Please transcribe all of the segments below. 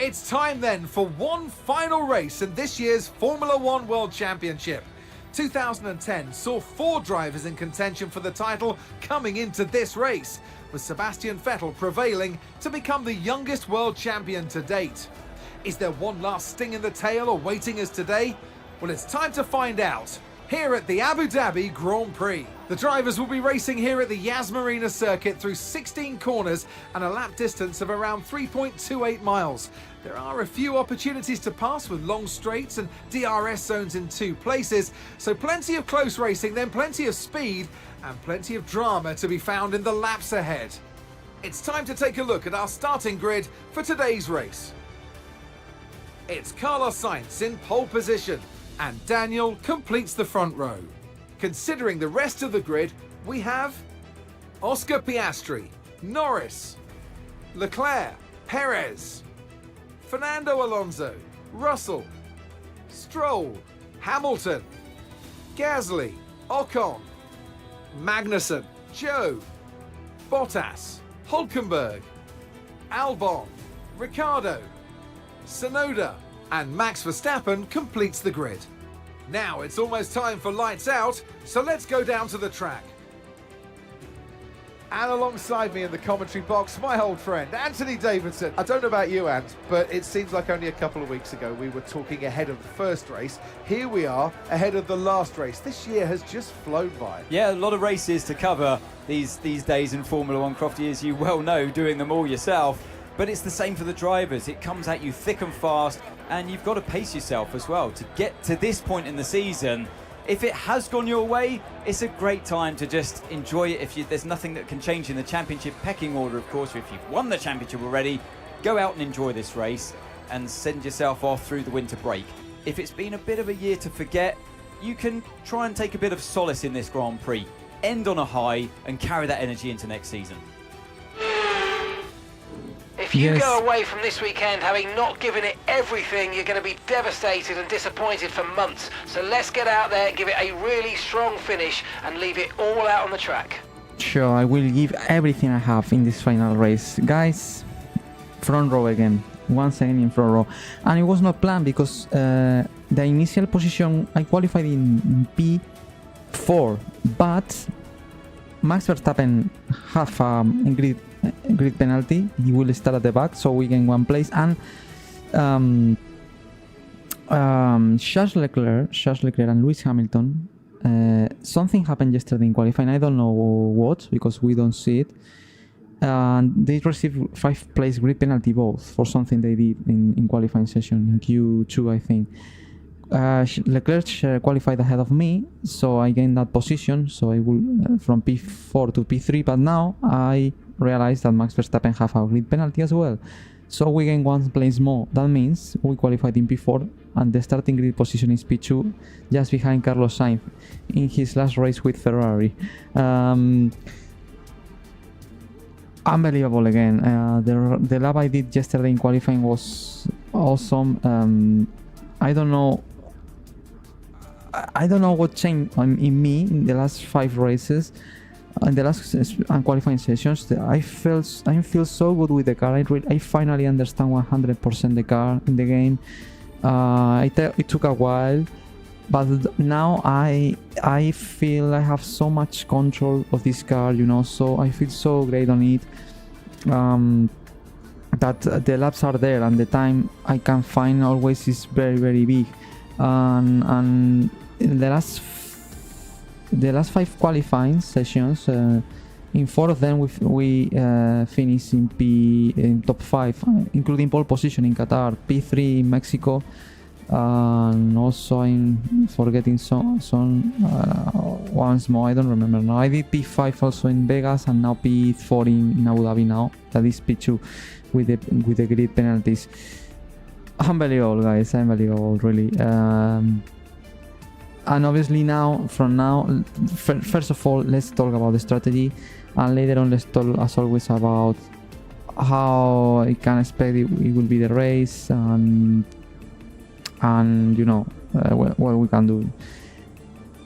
It's time then for one final race in this year's Formula One World Championship. 2010 saw 4 drivers in contention for the title coming into this race, with Sebastian Vettel prevailing to become the youngest world champion to date. Is there one last sting in the tail awaiting us today? Well, it's time to find out here at the Abu Dhabi Grand Prix. The drivers will be racing here at the Yas Marina circuit through 16 corners and a lap distance of around 3.28 miles. There are a few opportunities to pass with long straights and DRS zones in 2 places, so plenty of close racing, then plenty of speed and plenty of drama to be found in the laps ahead. It's time to take a look at our starting grid for today's race. It's Carlos Sainz in pole position, and Daniel completes the front row. Considering the rest of the grid, we have Oscar Piastri, Norris, Leclerc, Perez, Fernando Alonso, Russell, Stroll, Hamilton, Gasly, Ocon, Magnussen, Joe, Bottas, Hülkenberg, Albon, Ricciardo, Tsunoda, and Max Verstappen completes the grid. Now it's almost time for lights out, so let's go down to the track. And alongside me in the commentary box, my old friend, Anthony Davidson. I don't know about you, Ant, but it seems like only a couple of weeks ago we were talking ahead of the first race. Here we are, ahead of the last race. This year has just flown by. Yeah, a lot of races to cover these days in Formula One, Crofty, as you well know, doing them all yourself. But it's the same for the drivers. It comes at you thick and fast, and you've got to pace yourself as well to get to this point in the season. If it has gone your way, it's a great time to just enjoy it. There's nothing that can change in the championship pecking order, of course. If you've won the championship already, go out and enjoy this race and send yourself off through the winter break. If it's been a bit of a year to forget, you can try and take a bit of solace in this Grand Prix. End on a high and carry that energy into next season. If you go away from this weekend having not given it everything, you're going to be devastated and disappointed for months. So let's get out there, give it a really strong finish and leave it all out on the track. Sure, I will give everything I have in this final race. Guys, front row again. Once again in front row. And it was not planned because the initial position I qualified in P4, but Max Verstappen have grid penalty. He will start at the back, so we gain 1 place. And Charles Leclerc and Lewis Hamilton, something happened yesterday in qualifying. I don't know what, because we don't see it. They received 5 place grid penalty both for something they did in qualifying session in Q2, I think. Leclerc qualified ahead of me, so I gained that position, so I will from P4 to P3, but now I realized that Max Verstappen have a grid penalty as well, so we gain 1 place more. That means we qualified in P4 and the starting grid position is P2, just behind Carlos Sainz in his last race with Ferrari. Unbelievable again. The lap I did yesterday in qualifying was awesome. I don't know what changed in me in the last 5 races, in the last qualifying sessions. I feel so good with the car. I finally understand 100% the car in the game. It took a while, but now I feel I have so much control of this car, you know. So I feel so great on it. That the laps are there and the time I can find always is very, very big. And in the last 5 qualifying sessions, in 4 of them we finished in top 5, including pole position in Qatar, P3 in Mexico, and also I'm forgetting some once more, I don't remember now. I did P5 also in Vegas, and now P4 in Abu Dhabi now. That is P2 with the grid penalties. Unbelievable, guys, unbelievable, really. And obviously first of all, let's talk about the strategy, and later on let's talk as always about how I can expect it will be the race, and you know what we can do.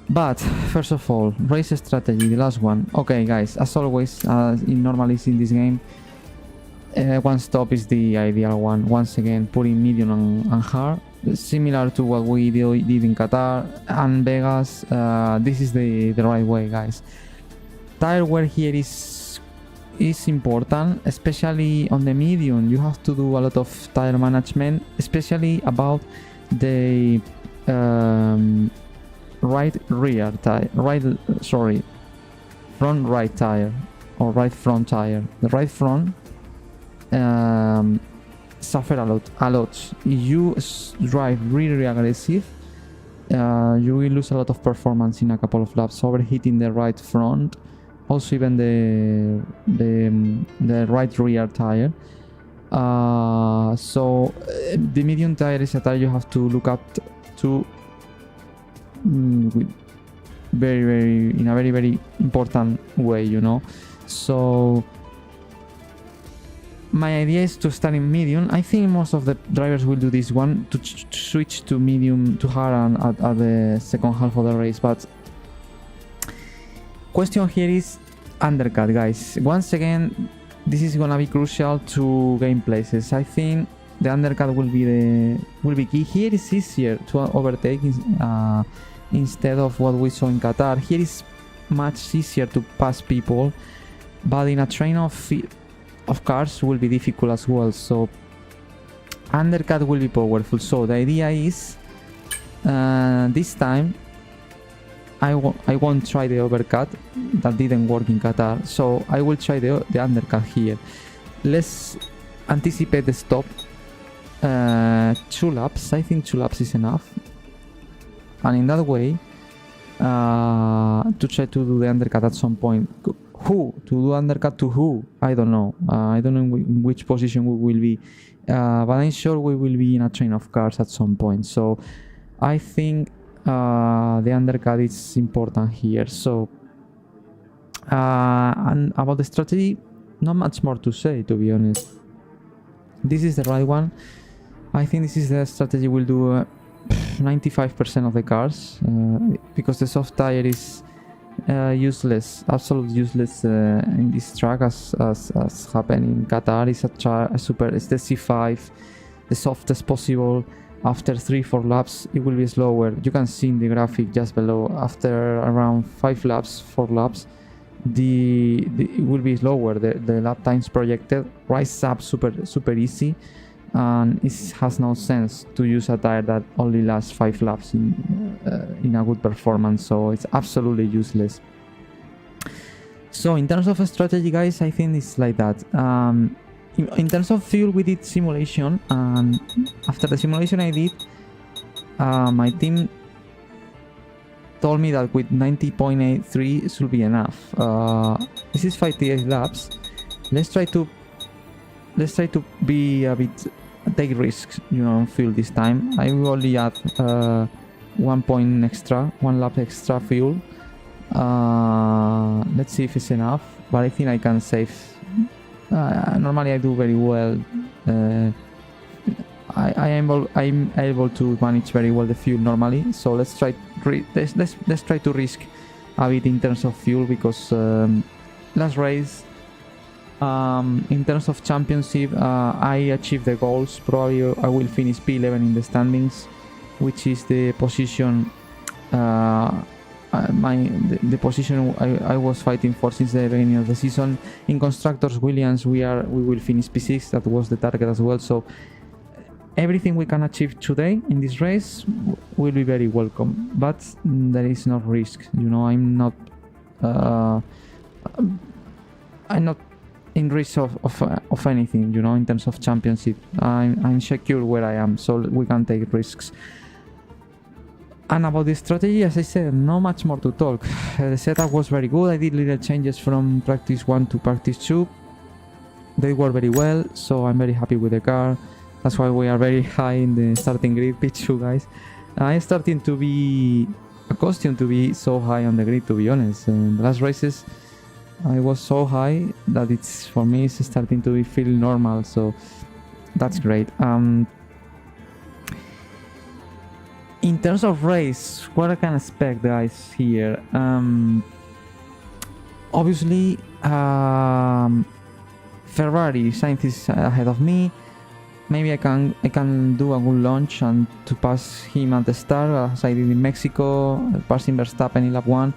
But first of all, race strategy, the last one. Okay, guys, as always, normally in this game, one stop is the ideal one. Once again, putting medium and hard, similar to what we did in Qatar and Vegas. This is the right way, guys. Tire wear here is important, especially on the medium. You have to do a lot of tire management, especially about the front right tire or right front tire. The right front suffer a lot. If you drive really aggressive, you will lose a lot of performance in a couple of laps, overheating the right front, also even the right rear tire. So the medium tire is a tire you have to look up to with in a very important way, you know. So my idea is to start in medium. I think most of the drivers will do this one, to switch to medium to hard at the second half of the race. But question here is undercut, guys. Once again, this is gonna be crucial to gain places. I think the undercut will be key. Here is easier to overtake instead of what we saw in Qatar. Here is much easier to pass people, but in a train of cars will be difficult as well. So undercut will be powerful. So the idea is this time I won't try the overcut. That didn't work in Qatar, so I will try the undercut here. Let's anticipate the stop. 2 laps. I think 2 laps is enough, and in that way to try to do the undercut at some point. Who to do undercut to who? I don't know. I don't know in which position we will be, but I'm sure we will be in a train of cars at some point. So I think the undercut is important here. So and about the strategy, not much more to say, to be honest. This is the right one. I think this is the strategy we'll do 95% of the cars, because the soft tire is useless, absolutely useless in this track, as happened in Qatar. It's it's the C5, the softest possible. After 3-4 laps it will be slower. You can see in the graphic just below, after around 5 laps, 4 laps, it will be slower. The lap times projected rise up super easy, and it has no sense to use a tire that only lasts 5 laps in a good performance. So it's absolutely useless. So in terms of a strategy, guys, I think it's like that. In terms of fuel, we did simulation, and after the simulation I did, my team told me that with 90.83 should be enough. This is 58 laps. Let's try to be a bit, take risks, you know, on fuel this time. I will only add 1 lap extra fuel. Let's see if it's enough, but I think I can save. Normally I do very well. I'm able to manage very well the fuel normally. So let's try to risk a bit in terms of fuel, because last race, in terms of championship, I achieved the goals. Probably I will finish P11 in the standings, which is the position the position I was fighting for since the beginning of the season. In constructors, Williams, we will finish P6. That was the target as well. So everything we can achieve today in this race will be very welcome, but there is no risk. You know, I'm not in risk of anything. You know, in terms of championship, I'm secure where I am, so we can take risks. And about the strategy, as I said, not much more to talk. The setup was very good. I did little changes from practice 1 to practice 2. They work very well, so I'm very happy with the car. That's why we are very high in the starting grid, P2, guys. I'm starting to be accustomed to be so high on the grid, to be honest. In the last races, I was so high that for me it's starting to feel normal, so that's great. In terms of race, what I can expect, guys, here. Obviously, Ferrari, Sainz is ahead of me. Maybe I can do a good launch and to pass him at the start, as I did in Mexico, passing Verstappen in lap 1.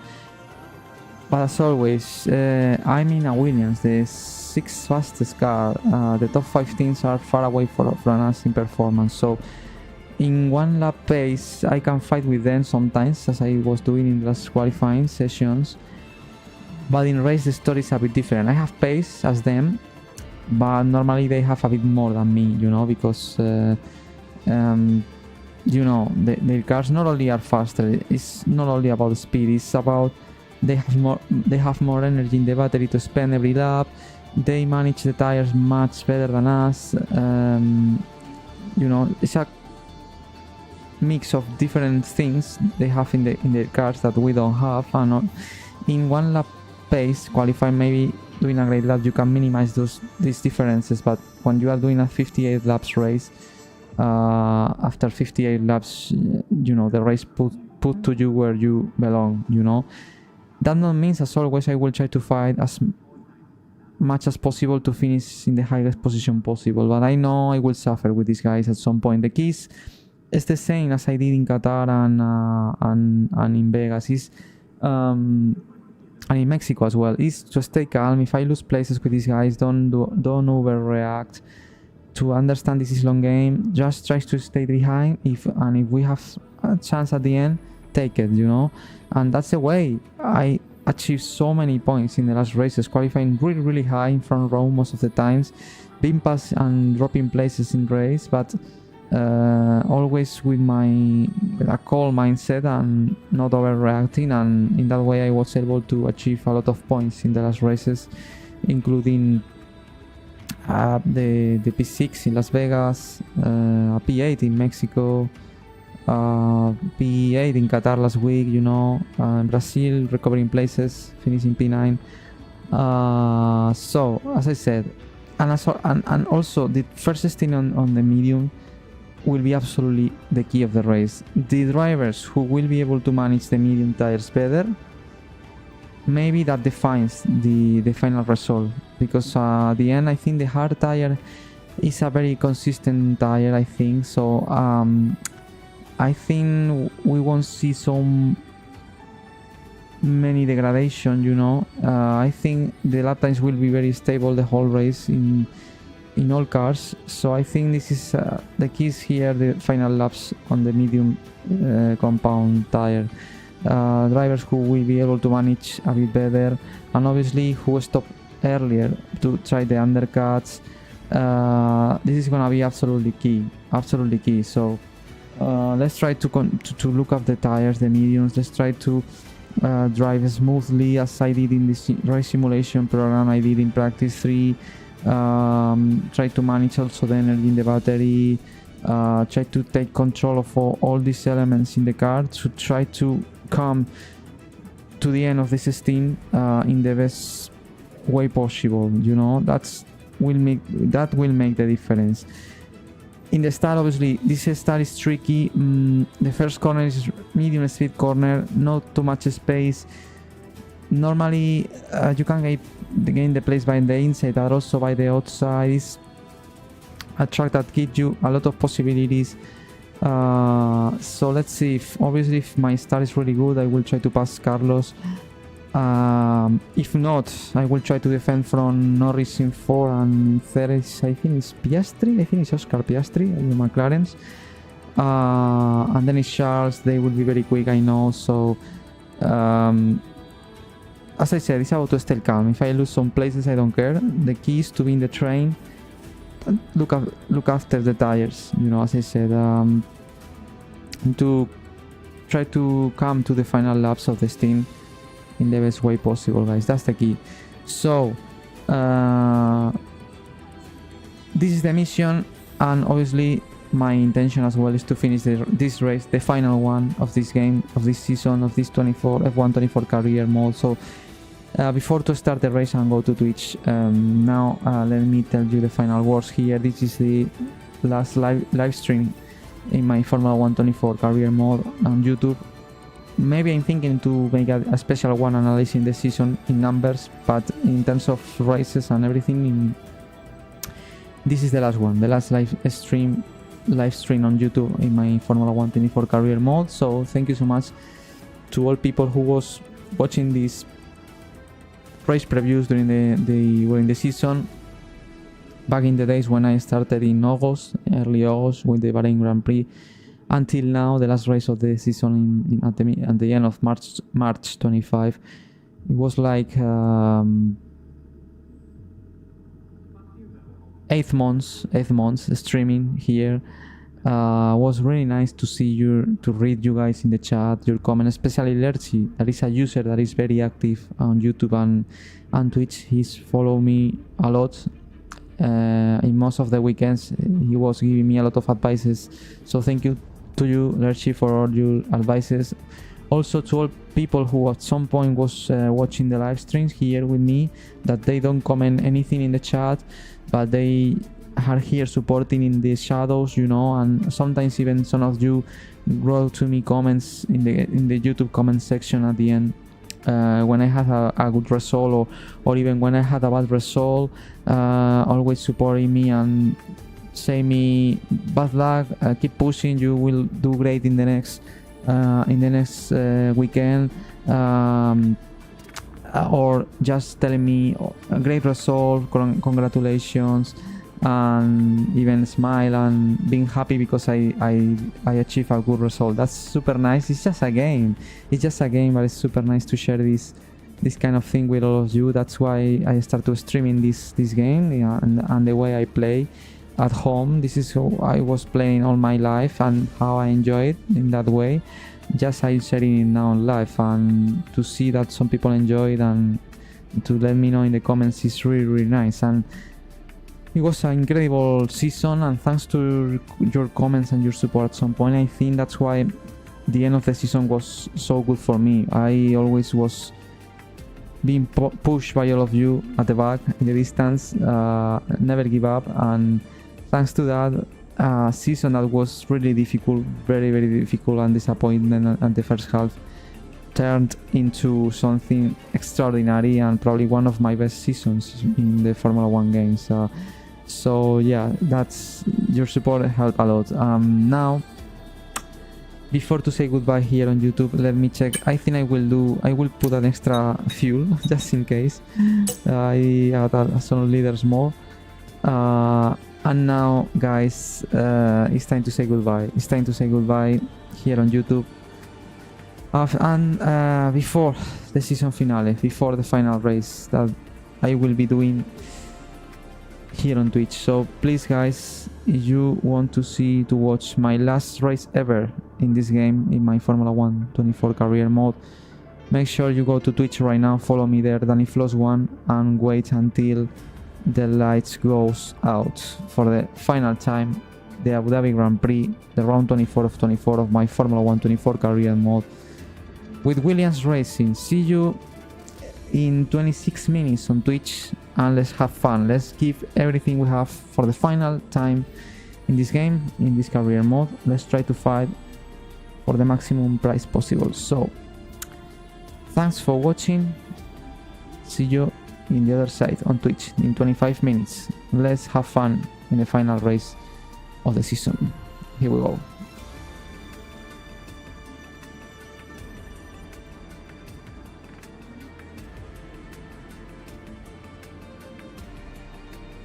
But as always, I'm in a Williams, the 6th fastest car. The top 5 teams are far away from us in performance. So in one lap pace, I can fight with them sometimes, as I was doing in the last qualifying sessions. But in race, the story is a bit different. I have pace as them, but normally they have a bit more than me, you know, because you know, their cars not only are faster, it's not only about the speed, it's about they have more energy in the battery to spend every lap. They manage the tires much better than us. You know, it's a mix of different things they have in their cars that we don't have. And in one lap pace qualifying, maybe doing a great lap, you can minimize these differences. But when you are doing a 58 laps race, after 58 laps, you know, the race put to you where you belong, you know. That not means, as always, I will try to fight as much as possible to finish in the highest position possible, but I know I will suffer with these guys at some point. The key is the same as I did in Qatar and in Vegas, is and in Mexico as well, is to stay calm. If I lose places with these guys, don't overreact. To understand this is long game, just try to stay behind. If we have a chance at the end, take it, you know. And that's the way I achieved so many points in the last races, qualifying really high in front row most of the times, being passed and dropping places in race, but always with a calm mindset and not overreacting. And in that way I was able to achieve a lot of points in the last races, including the P6 in Las Vegas, a P8 in Mexico, P8 in Qatar last week, you know, Brazil recovering places, finishing P9. So as I said, and also the first stint on the medium will be absolutely the key of the race. The drivers who will be able to manage the medium tires better, maybe that defines the final result, because at the end I think the hard tire is a very consistent tire, I think. So I think we won't see so many degradation, you know. I think the lap times will be very stable the whole race in all cars. So I think this is the keys here, the final laps on the medium compound tire. Drivers who will be able to manage a bit better, and obviously who stop earlier to try the undercuts. This is gonna be absolutely key. So let's try to look up the tires, the mediums. Let's try to drive smoothly, as I did in this race simulation program I did in practice 3. Try to manage also the energy in the battery. Try to take control of all these elements in the car to try to come to the end of this stint in the best way possible, you know. That will make the difference. In the start, obviously this start is tricky. The first corner is medium speed corner, not too much space. Normally you can gain the place by the inside, but also by the outside. It's a track that gives you a lot of possibilities. So let's see. Obviously if my start is really good, I will try to pass Carlos. If not, I will try to defend from Norris in 4, and third is, I think it's Piastri. I think it's Oscar Piastri, the McLarens. And then it's Charles. They will be very quick, I know. So as I said, it's about to stay calm. If I lose some places, I don't care. The key is to be in the train. Look after the tires, you know, as I said, to try to come to the final laps of the stint in the best way possible, guys. That's the key. So this is the mission, and obviously my intention as well is to finish this race, the final one of this game, of this season, of this F1 24 career mode. So before to start the race and go to Twitch, now let me tell you the final words here. This is the last live stream in my Formula 1 24 career mode on YouTube. Maybe I'm thinking to make a special one analyzing the season in numbers, but in terms of races and everything, this is the last one, the last live stream on YouTube in my Formula 1 24 career mode. So thank you so much to all people who was watching these race previews during the season. Back in the days when I started in August, early August, with the Bahrain Grand Prix, until now, the last race of the season at the end of March 25. It was like 8 months streaming here. Was really nice to see you, to read you guys in the chat, your comments, especially Lerchi, that is a user that is very active on YouTube and Twitch. He's followed me a lot. In most of the weekends, he was giving me a lot of advices. So thank you to you, Lerchi, for all your advices. Also to all people who at some point was watching the live streams here with me, that they don't comment anything in the chat, but they are here supporting in the shadows, you know, and sometimes even some of you wrote to me comments in the YouTube comment section at the end when I had a good result, or even when I had a bad result, always supporting me and say me bad luck, keep pushing, you will do great in the next weekend, or just telling me a great result, congratulations, and even smile and being happy because I achieved a good result. That's super nice. It's just a game, but it's super nice to share this kind of thing with all of you. That's why I started streaming this game, yeah, and the way I play at home. This is how I was playing all my life and how I enjoy it in that way. Just I sharing it now on live, and to see that some people enjoy it and to let me know in the comments is really nice. And it was an incredible season, and thanks to your comments and your support at some point, I think that's why the end of the season was so good for me. I always was being pushed by all of you at the back in the distance, never give up, and thanks to that season that was really difficult, very difficult and disappointing at the first half, turned into something extraordinary and probably one of my best seasons in the Formula 1 games. So yeah, that's your support helped a lot. Now, before to say goodbye here on YouTube, let me check. I think I will put an extra fuel just in case. I add some leaders more. And now, guys, it's time to say goodbye. It's time to say goodbye here on YouTube. And before the season finale, before the final race that I will be doing here on Twitch. So please, guys, if you want to watch my last race ever in this game, in my Formula 1 24 career mode, make sure you go to Twitch right now, follow me there, DaniFloss1, and wait until the lights goes out for the final time, the Abu Dhabi Grand Prix, the round 24 of my Formula 1 24 career mode with Williams Racing. See you in 26 minutes on Twitch, and let's have fun. Let's give everything we have for the final time in this game, in this career mode. Let's try to fight for the maximum prize possible. So thanks for watching. See you in the other side on Twitch in 25 minutes. Let's have fun in the final race of the season. Here we go.